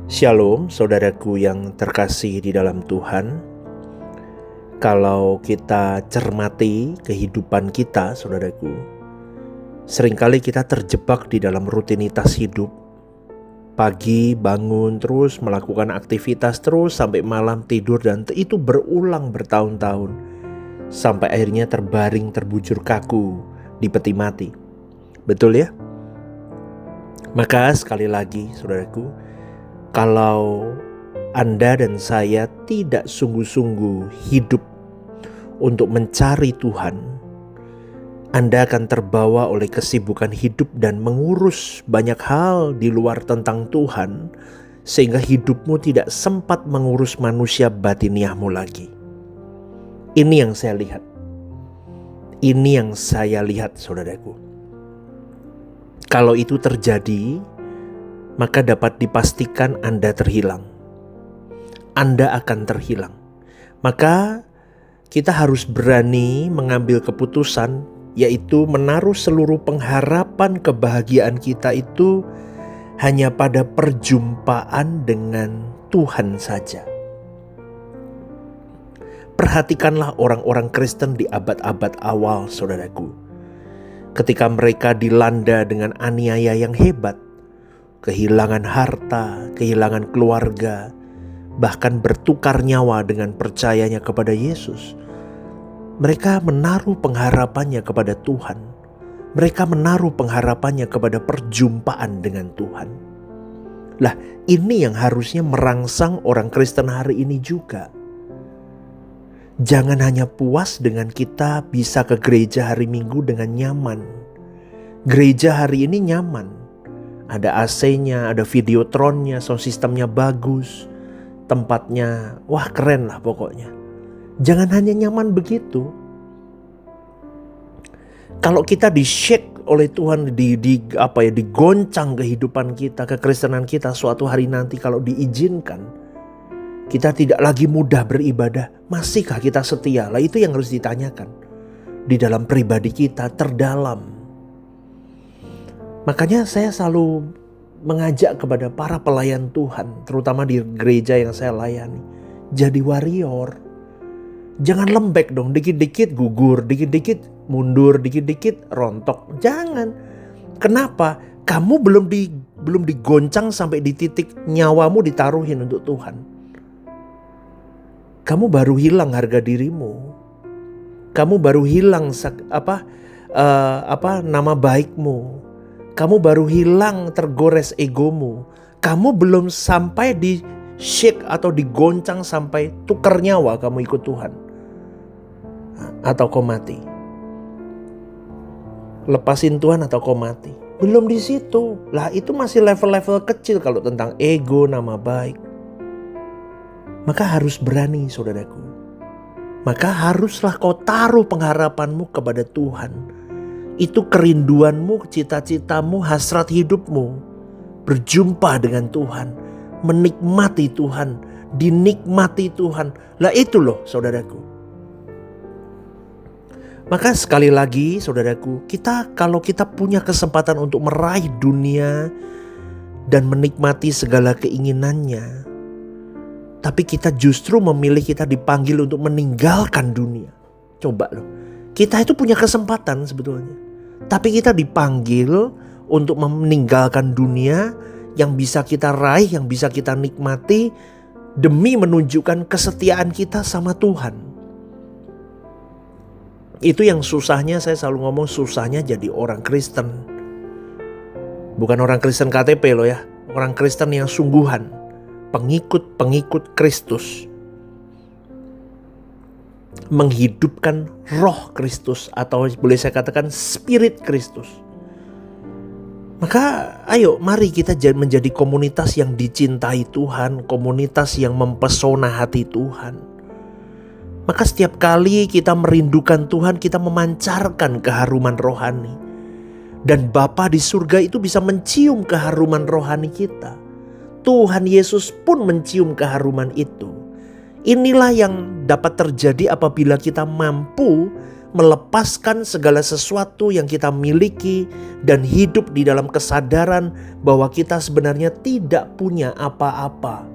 Shalom, saudaraku yang terkasih di dalam Tuhan. Kalau kita cermati kehidupan kita, saudaraku, seringkali kita terjebak di dalam rutinitas hidup. Pagi bangun terus, melakukan aktivitas terus sampai malam tidur, dan itu berulang bertahun-tahun sampai akhirnya terbaring terbujur kaku di peti mati. Betul ya? Maka sekali lagi, saudaraku, kalau Anda dan saya tidak sungguh-sungguh hidup untuk mencari Tuhan, Anda akan terbawa oleh kesibukan hidup dan mengurus banyak hal di luar tentang Tuhan, sehingga hidupmu tidak sempat mengurus manusia batiniahmu lagi. Ini yang saya lihat. Ini yang saya lihat, saudaraku. Kalau itu terjadi, maka dapat dipastikan Anda terhilang. Anda akan terhilang. Maka kita harus berani mengambil keputusan, yaitu menaruh seluruh pengharapan kebahagiaan kita itu hanya pada perjumpaan dengan Tuhan saja. Perhatikanlah orang-orang Kristen di abad-abad awal, saudaraku. Ketika mereka dilanda dengan aniaya yang hebat, kehilangan harta, kehilangan keluarga, bahkan bertukar nyawa dengan percayanya kepada Yesus. Mereka menaruh pengharapannya kepada Tuhan. Mereka menaruh pengharapannya kepada perjumpaan dengan Tuhan. Lah, ini yang harusnya merangsang orang Kristen hari ini juga. Jangan hanya puas dengan kita bisa ke gereja hari Minggu dengan nyaman. Gereja hari ini nyaman. Ada AC-nya, ada videotronnya, sound systemnya bagus. Tempatnya, wah keren lah pokoknya. Jangan hanya nyaman begitu. Kalau kita di-shake oleh Tuhan, digoncang kehidupan kita, kekristenan kita suatu hari nanti kalau diizinkan, kita tidak lagi mudah beribadah. Masihkah kita setia? Lah itu yang harus ditanyakan di dalam pribadi kita terdalam. Makanya saya selalu mengajak kepada para pelayan Tuhan, terutama di gereja yang saya layani, jadi warrior. Jangan lembek dong, dikit-dikit gugur, dikit-dikit mundur, dikit-dikit rontok. Jangan. Kenapa? Kamu belum digoncang sampai di titik nyawamu ditaruhin untuk Tuhan. Kamu baru hilang harga dirimu. Kamu baru hilang nama baikmu. Kamu baru hilang, tergores egomu. Kamu belum sampai di shake atau digoncang sampai tukar nyawa kamu ikut Tuhan. Atau kau mati. Lepasin Tuhan atau kau mati. Belum di situ. Lah itu masih level-level kecil kalau tentang ego, nama baik. Maka harus berani, saudaraku. Maka haruslah kau taruh pengharapanmu kepada Tuhan. Itu kerinduanmu, cita-citamu, hasrat hidupmu. Berjumpa dengan Tuhan. Menikmati Tuhan. Dinikmati Tuhan. Lah itu loh, saudaraku. Maka sekali lagi, saudaraku, kalau kita punya kesempatan untuk meraih dunia dan menikmati segala keinginannya, tapi kita justru memilih, kita dipanggil untuk meninggalkan dunia. Coba loh. Kita itu punya kesempatan sebetulnya. Tapi kita dipanggil untuk meninggalkan dunia yang bisa kita raih, yang bisa kita nikmati, demi menunjukkan kesetiaan kita sama Tuhan. Itu yang susahnya, saya selalu ngomong susahnya jadi orang Kristen. Bukan orang Kristen KTP loh ya. Orang Kristen yang sungguhan. Pengikut Kristus, menghidupkan roh Kristus, atau boleh saya katakan spirit Kristus. Maka ayo mari kita menjadi komunitas yang dicintai Tuhan, komunitas yang mempesona hati Tuhan. Maka setiap kali kita merindukan Tuhan, kita memancarkan keharuman rohani. Dan Bapa di surga itu bisa mencium keharuman rohani kita. Tuhan Yesus pun mencium keharuman itu. Inilah yang dapat terjadi apabila kita mampu melepaskan segala sesuatu yang kita miliki dan hidup di dalam kesadaran bahwa kita sebenarnya tidak punya apa-apa.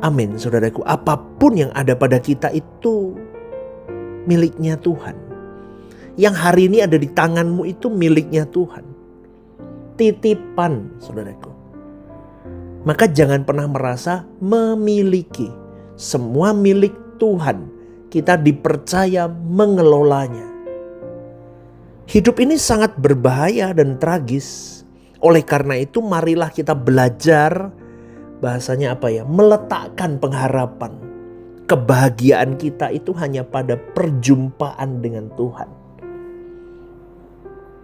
Amin, saudaraku. Apapun yang ada pada kita itu miliknya Tuhan. Yang hari ini ada di tanganmu itu miliknya Tuhan. Titipan, saudaraku. Maka jangan pernah merasa memiliki. Semua milik Tuhan. Kita dipercaya mengelolanya. Hidup ini sangat berbahaya dan tragis. Oleh karena itu marilah kita belajar, bahasanya apa ya, meletakkan pengharapan. Kebahagiaan kita itu hanya pada perjumpaan dengan Tuhan.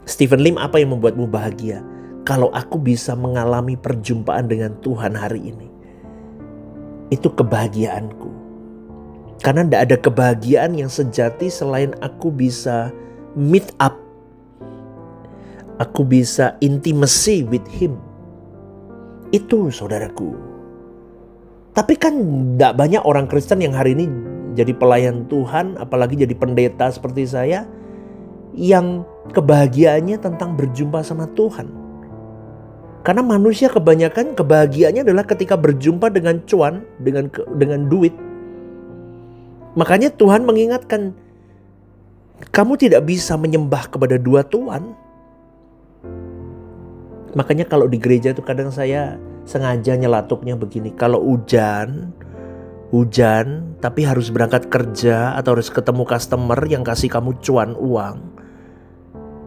Stephen Lim, apa yang membuatmu bahagia? Kalau aku bisa mengalami perjumpaan dengan Tuhan hari ini, itu kebahagiaanku. Karena tidak ada kebahagiaan yang sejati selain aku bisa meet up. Aku bisa intimacy with Him. Itu saudaraku. Tapi kan tidak banyak orang Kristen yang hari ini jadi pelayan Tuhan, apalagi jadi pendeta seperti saya, yang kebahagiaannya tentang berjumpa sama Tuhan. Karena manusia kebanyakan kebahagiaannya adalah ketika berjumpa dengan cuan, dengan duit. Makanya Tuhan mengingatkan, kamu tidak bisa menyembah kepada dua Tuhan. Makanya kalau di gereja itu kadang saya sengaja nyelatuknya begini. Kalau hujan tapi harus berangkat kerja atau harus ketemu customer yang kasih kamu cuan uang.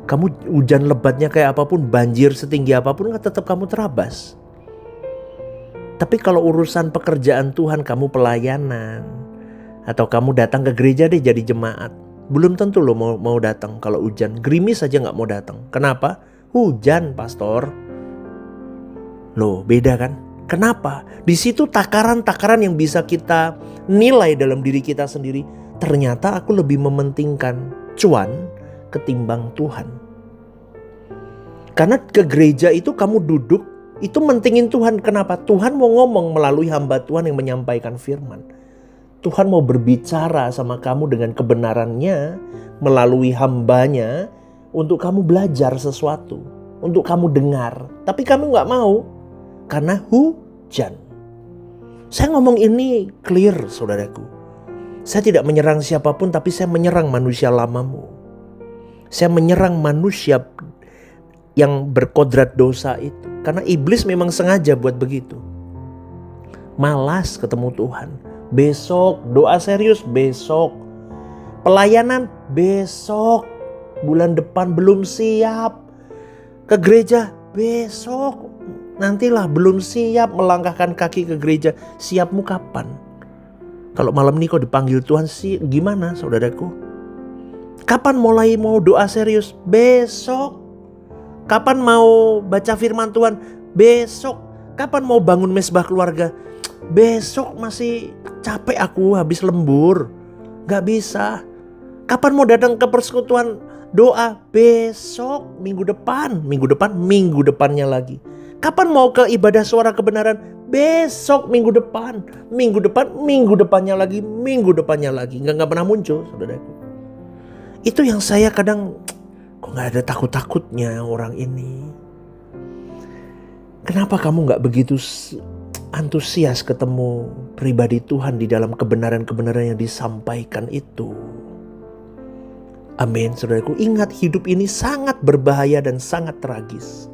Kamu hujan lebatnya kayak apapun, banjir setinggi apapun, tetap kamu terabas. Tapi kalau urusan pekerjaan Tuhan, kamu pelayanan, atau kamu datang ke gereja deh jadi jemaat, belum tentu lo mau datang kalau hujan. Gerimis aja gak mau datang. Kenapa? Hujan, pastor. Loh, beda kan? Kenapa? Di situ takaran-takaran yang bisa kita nilai dalam diri kita sendiri. Ternyata aku lebih mementingkan cuan ketimbang Tuhan. Karena ke gereja itu kamu duduk, itu mentingin Tuhan. Kenapa? Tuhan mau ngomong melalui hamba Tuhan yang menyampaikan firman. Tuhan mau berbicara sama kamu dengan kebenarannya melalui hambanya untuk kamu belajar sesuatu, untuk kamu dengar. Tapi kamu gak mau karena hujan. Saya ngomong ini clear, saudaraku. Saya tidak menyerang siapapun, tapi saya menyerang manusia lamamu. Saya menyerang manusia yang berkodrat dosa itu. Karena iblis memang sengaja buat begitu. Malas ketemu Tuhan. Besok, doa serius besok. Pelayanan besok. Bulan depan belum siap. Ke gereja besok. Nantilah belum siap melangkahkan kaki ke gereja. Siapmu kapan? Kalau malam ini kau dipanggil Tuhan sih gimana, saudaraku? Kapan mulai mau doa serius? Besok. Kapan mau baca firman Tuhan? Besok. Kapan mau bangun mesbah keluarga? Besok. Masih capek aku habis lembur. Gak bisa. Kapan mau datang ke persekutuan doa? Besok. Minggu depan. Minggu depannya lagi. Kapan mau ke ibadah suara kebenaran? Besok. Minggu depannya lagi. Minggu depannya lagi. Gak pernah muncul, saudaraku. Itu yang saya kadang, kok gak ada takut-takutnya orang ini. Kenapa kamu gak begitu antusias ketemu pribadi Tuhan di dalam kebenaran-kebenaran yang disampaikan itu? Amin, saudaraku. Ingat, hidup ini sangat berbahaya dan sangat tragis.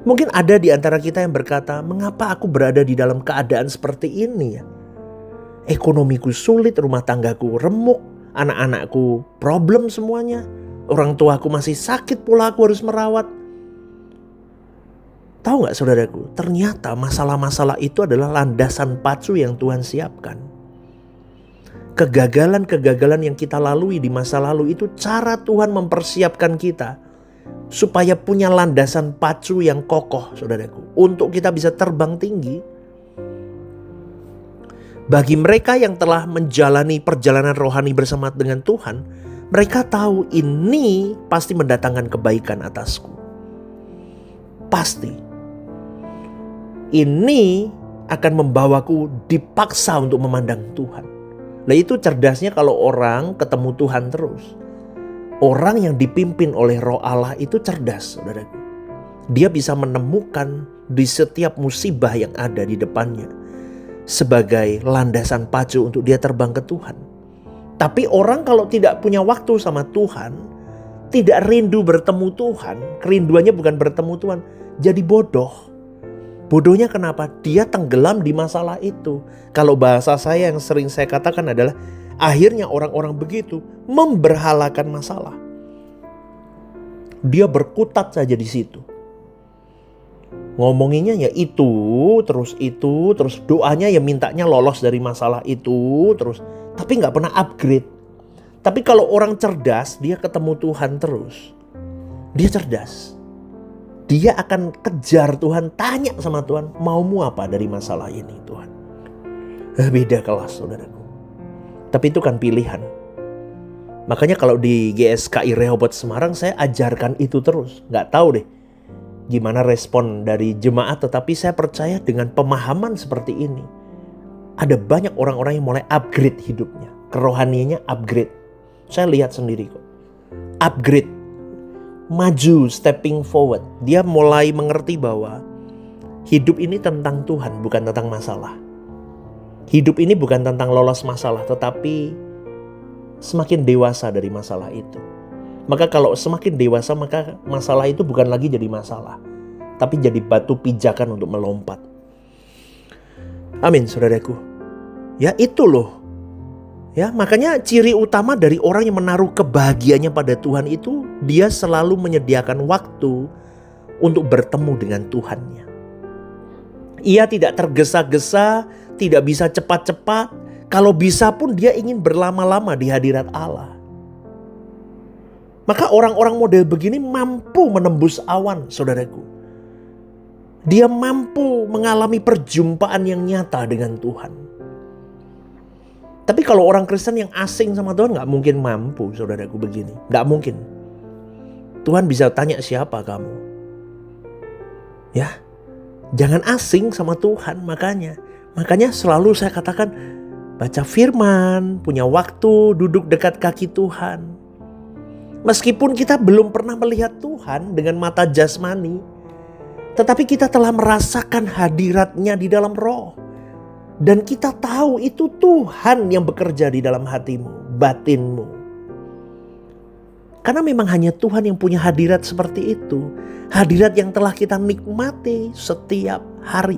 Mungkin ada di antara kita yang berkata, mengapa aku berada di dalam keadaan seperti ini ya? Ekonomiku sulit, rumah tanggaku remuk, anak-anakku problem semuanya, orang tuaku masih sakit pula aku harus merawat. Tahu gak saudaraku, ternyata masalah-masalah itu adalah landasan pacu yang Tuhan siapkan. Kegagalan-kegagalan yang kita lalui di masa lalu itu cara Tuhan mempersiapkan kita supaya punya landasan pacu yang kokoh, saudaraku, untuk kita bisa terbang tinggi. Bagi mereka yang telah menjalani perjalanan rohani bersama dengan Tuhan, mereka tahu ini pasti mendatangkan kebaikan atasku. Pasti. Ini akan membawaku dipaksa untuk memandang Tuhan. Nah, itu cerdasnya kalau orang ketemu Tuhan terus. Orang yang dipimpin oleh Roh Allah itu cerdas, saudaraku. Dia bisa menemukan di setiap musibah yang ada di depannya sebagai landasan pacu untuk dia terbang ke Tuhan. Tapi orang kalau tidak punya waktu sama Tuhan, tidak rindu bertemu Tuhan, kerinduannya bukan bertemu Tuhan, jadi bodoh. Bodohnya kenapa? Dia tenggelam di masalah itu. Kalau bahasa saya yang sering saya katakan adalah, akhirnya orang-orang begitu memberhalakan masalah. Dia berkutat saja di situ. Ngomonginnya ya itu, terus doanya ya mintanya lolos dari masalah itu, terus. Tapi gak pernah upgrade. Tapi kalau orang cerdas, dia ketemu Tuhan terus. Dia cerdas. Dia akan kejar Tuhan, tanya sama Tuhan, maumu apa dari masalah ini Tuhan. Beda kelas, saudaraku. Tapi itu kan pilihan. Makanya kalau di GSKI Rehoboth Semarang saya ajarkan itu terus. Gak tahu deh gimana respon dari jemaat, tetapi saya percaya dengan pemahaman seperti ini, ada banyak orang-orang yang mulai upgrade hidupnya. Kerohaniannya upgrade. Saya lihat sendiri kok. Upgrade. Maju, stepping forward. Dia mulai mengerti bahwa hidup ini tentang Tuhan, bukan tentang masalah. Hidup ini bukan tentang lolos masalah, tetapi semakin dewasa dari masalah itu. Maka kalau semakin dewasa, maka masalah itu bukan lagi jadi masalah, tapi jadi batu pijakan untuk melompat. Amin, saudaraku. Ya itu loh. Ya, makanya ciri utama dari orang yang menaruh kebahagiaannya pada Tuhan itu, dia selalu menyediakan waktu untuk bertemu dengan Tuhannya. Ia tidak tergesa-gesa, tidak bisa cepat-cepat. Kalau bisa pun dia ingin berlama-lama di hadirat Allah. Maka orang-orang model begini mampu menembus awan, saudaraku. Dia mampu mengalami perjumpaan yang nyata dengan Tuhan. Tapi kalau orang Kristen yang asing sama Tuhan gak mungkin mampu, saudaraku, begini. Gak mungkin. Tuhan bisa tanya siapa kamu. Ya, jangan asing sama Tuhan makanya. Makanya selalu saya katakan, baca firman, punya waktu, duduk dekat kaki Tuhan. Meskipun kita belum pernah melihat Tuhan dengan mata jasmani, tetapi kita telah merasakan hadiratnya di dalam roh. Dan kita tahu itu Tuhan yang bekerja di dalam hatimu, batinmu. Karena memang hanya Tuhan yang punya hadirat seperti itu. Hadirat yang telah kita nikmati setiap hari.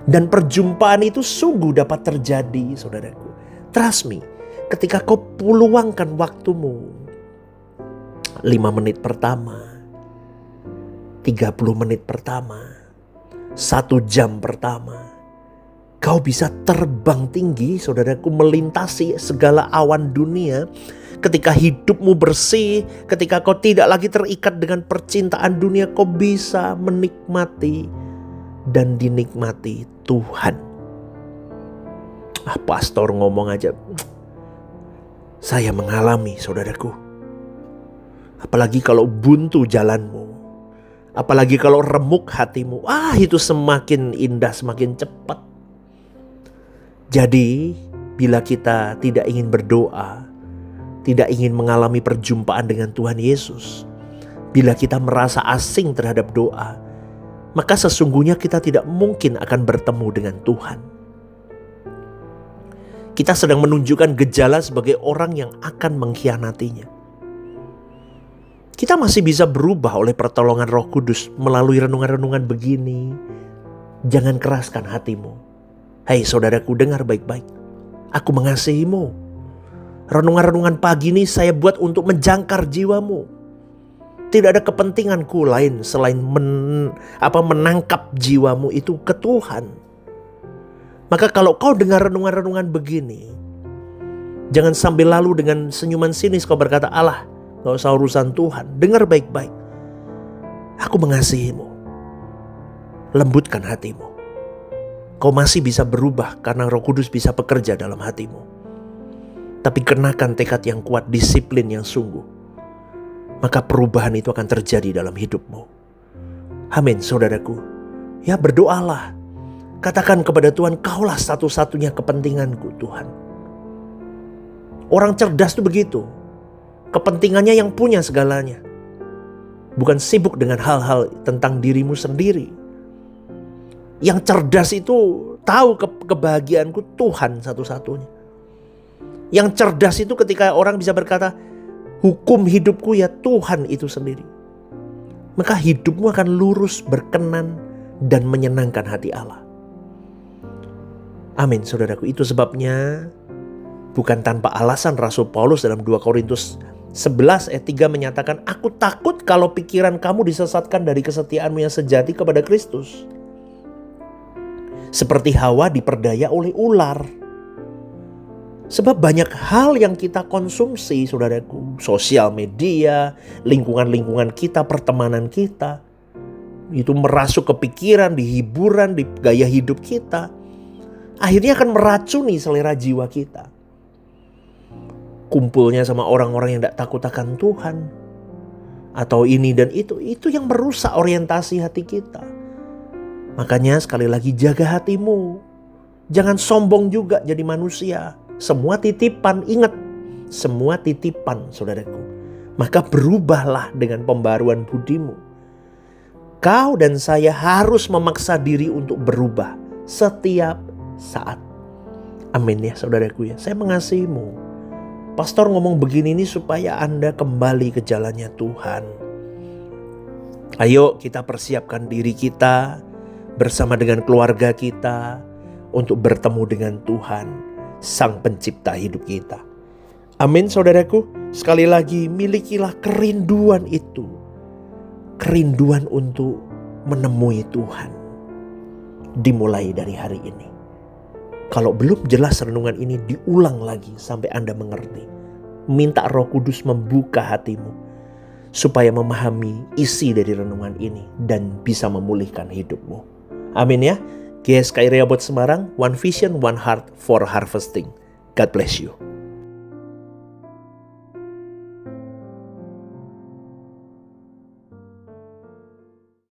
Dan perjumpaan itu sungguh dapat terjadi, saudaraku. Trust me, ketika kau luangkan waktumu 5 menit pertama, 30 menit pertama, 1 jam pertama, kau bisa terbang tinggi, saudaraku, melintasi segala awan dunia. Ketika hidupmu bersih, ketika kau tidak lagi terikat dengan percintaan dunia, kau bisa menikmati dan dinikmati Tuhan. Pastor ngomong aja, saya mengalami, saudaraku. Apalagi kalau buntu jalanmu, apalagi kalau remuk hatimu, itu semakin indah, semakin cepat. Jadi, bila kita tidak ingin berdoa, tidak ingin mengalami perjumpaan dengan Tuhan Yesus, bila kita merasa asing terhadap doa, maka sesungguhnya kita tidak mungkin akan bertemu dengan Tuhan. Kita sedang menunjukkan gejala sebagai orang yang akan mengkhianatinya. Kita masih bisa berubah oleh pertolongan Roh Kudus melalui renungan-renungan begini. Jangan keraskan hatimu. Hai saudaraku, dengar baik-baik. Aku mengasihimu. Renungan-renungan pagi ini saya buat untuk menjangkar jiwamu. Tidak ada kepentinganku lain selain menangkap jiwamu itu ke Tuhan. Maka kalau kau dengar renungan-renungan begini, jangan sambil lalu dengan senyuman sinis kau berkata, "Alah, gak usah urusan Tuhan." Dengar baik-baik. Aku mengasihimu. Lembutkan hatimu. Kau masih bisa berubah karena Roh Kudus bisa bekerja dalam hatimu. Tapi kenakan tekad yang kuat, disiplin yang sungguh. Maka perubahan itu akan terjadi dalam hidupmu. Amin, saudaraku. Ya, berdoalah. Katakan kepada Tuhan, Kaulah satu-satunya kepentinganku, Tuhan. Orang cerdas itu begitu. kepentingannya yang punya segalanya. Bukan sibuk dengan hal-hal tentang dirimu sendiri. Yang cerdas itu tahu kebahagiaanku Tuhan satu-satunya. Yang cerdas itu ketika orang bisa berkata, hukum hidupku ya Tuhan itu sendiri. Maka hidupmu akan lurus, berkenan, dan menyenangkan hati Allah. Amin, saudaraku. Itu sebabnya bukan tanpa alasan Rasul Paulus dalam 2 Korintus 11 ayat 3 menyatakan, aku takut kalau pikiran kamu disesatkan dari kesetiaanmu yang sejati kepada Kristus. Seperti Hawa diperdaya oleh ular. Sebab banyak hal yang kita konsumsi, saudaraku, sosial media, lingkungan-lingkungan kita, pertemanan kita, itu merasuk ke pikiran, di hiburan, di gaya hidup kita. Akhirnya akan meracuni selera jiwa kita. Kumpulnya sama orang-orang yang tidak takut akan Tuhan, atau ini dan itu yang merusak orientasi hati kita. Makanya sekali lagi jaga hatimu. Jangan sombong juga jadi manusia. Semua titipan, ingat. Semua titipan, saudaraku. Maka berubahlah dengan pembaruan budimu. Kau dan saya harus memaksa diri untuk berubah setiap saat. Amin ya saudaraku ya. Saya mengasihimu. Pastor ngomong begini ini supaya Anda kembali ke jalannya Tuhan. Ayo kita persiapkan diri kita bersama dengan keluarga kita untuk bertemu dengan Tuhan, Sang Pencipta hidup kita. Amin saudaraku. Sekali lagi milikilah kerinduan itu. Kerinduan untuk menemui Tuhan. Dimulai dari hari ini. Kalau belum jelas renungan ini, diulang lagi sampai Anda mengerti. Minta Roh Kudus membuka hatimu supaya memahami isi dari renungan ini dan bisa memulihkan hidupmu. Amin ya. GSKI Rehoboth Semarang, One Vision, One Heart for Harvesting. God bless you.